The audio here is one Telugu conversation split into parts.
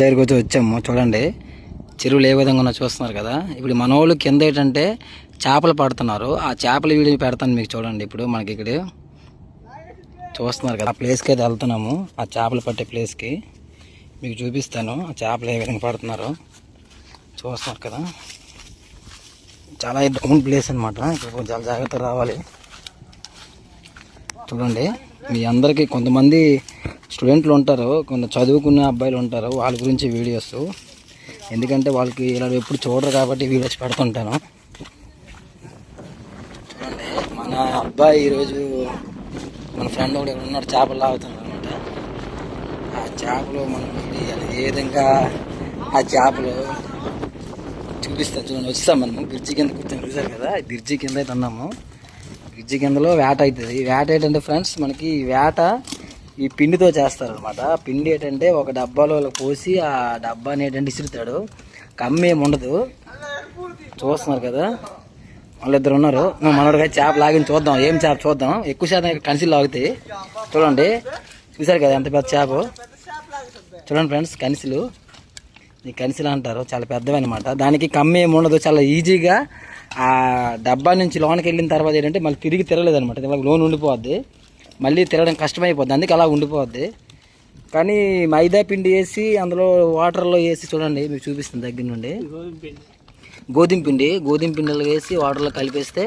దగ్గరికి వచ్చాము. చూడండి చెరువులు ఏ విధంగా ఉన్నా చూస్తున్నారు కదా. ఇప్పుడు మన వాళ్ళు కింద ఏంటంటే చేపలు పడుతున్నారు. ఆ చేపల వీడియో పెడతాను మీకు. చూడండి ఇప్పుడు మనకి ఇక్కడ చూస్తున్నారు కదా, ఆ ప్లేస్కి అయితే వెళ్తున్నాము. ఆ చేపలు పట్టే ప్లేస్కి మీకు చూపిస్తాను. ఆ చేపలు ఏ విధంగా పడుతున్నారో చూస్తున్నారు కదా. చాలా డౌన్ ప్లేస్ అనమాట. ఇప్పుడు చాలా జాగ్రత్తగా రావాలి. చూడండి మీ అందరికీ కొంతమంది స్టూడెంట్లు ఉంటారు, కొంత చదువుకునే అబ్బాయిలు ఉంటారు, వాళ్ళ గురించి వీడియోస్. ఎందుకంటే వాళ్ళకి ఇలా ఎప్పుడు చూడరు కాబట్టి వీడియోస్ పెడుతుంటాను. చూడండి మన అబ్బాయి ఈరోజు మన ఫ్రెండ్ ఒకటి ఉన్నాడు, చేపలు లాగుతున్నాడు అనమాట. ఆ చేపలు మనం ఏ విధంగా ఆ చేపలు చూపిస్తాను. చూడండి వచ్చాం మనము బ్రిడ్జి కింద కూర్చొని చూసారు కదా. బ్రిడ్జి కింద అయితే ఉన్నాము. బ్రిడ్జి కిందలో వేట అవుతుంది. వేట ఏంటంటే ఫ్రెండ్స్ మనకి ఈ వేట ఈ పిండితో చేస్తారనమాట. పిండి ఏంటంటే ఒక డబ్బాలో పోసి ఆ డబ్బాని ఏంటంటే ఇసురుతాడు. కమ్మి ఏమి ఉండదు. చూస్తున్నారు కదా వాళ్ళిద్దరు ఉన్నారు. మనోడిగా చేప లాగిన చూద్దాం, ఏం చేప చూద్దాం. ఎక్కువ శాతం కనిసిలు లాగుతాయి. చూడండి చూసారు కదా ఎంత పెద్ద చేప. చూడండి ఫ్రెండ్స్ కనిసిలు, ఈ కనిసిలు అంటారు, చాలా పెద్దవి అనమాట. దానికి కమ్మి ఏమి ఉండదు. చాలా ఈజీగా ఆ డబ్బా నుంచి లోనికి వెళ్ళిన తర్వాత ఏంటంటే మళ్ళీ తిరిగి తిరగలేదు అనమాట. వాళ్ళకి లోన్ ఉండిపోద్ది, మళ్ళీ తిరగడం కష్టమైపోద్ది, అందుకే అలా ఉండిపోద్ది. కానీ మైదా పిండి వేసి అందులో వాటర్లో వేసి చూడండి మీకు చూపిస్తుంది దగ్గర నుండి. గోధుమ పిండిలో వేసి వాటర్లో కలిపేస్తే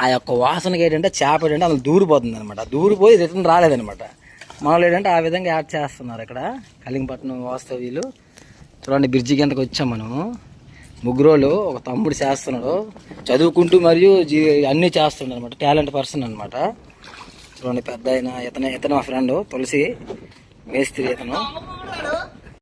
ఆ యొక్క వాసనకి ఏంటంటే చేప ఏంటంటే అందులో దూరిపోతుంది అనమాట. దూరిపోయి రిటర్న్ రాలేదనమాట. మామూలు ఏంటంటే ఆ విధంగా యాడ్ చేస్తున్నారు ఇక్కడ కలింగపట్నం వాస్తవ్యులు. చూడండి బ్రిడ్జి కిందకి వచ్చాం మనము. ముగ్గురోళ్ళు, ఒక తమ్ముడు చేస్తున్నాడు, చదువుకుంటూ మరియు అన్నీ చేస్తున్నాడు అనమాట. టాలెంట్ పర్సన్ అనమాట. చూడండి పెద్ద ఆయన ఇతను మా ఫ్రెండ్ తులసి మేస్త్రి. ఇతను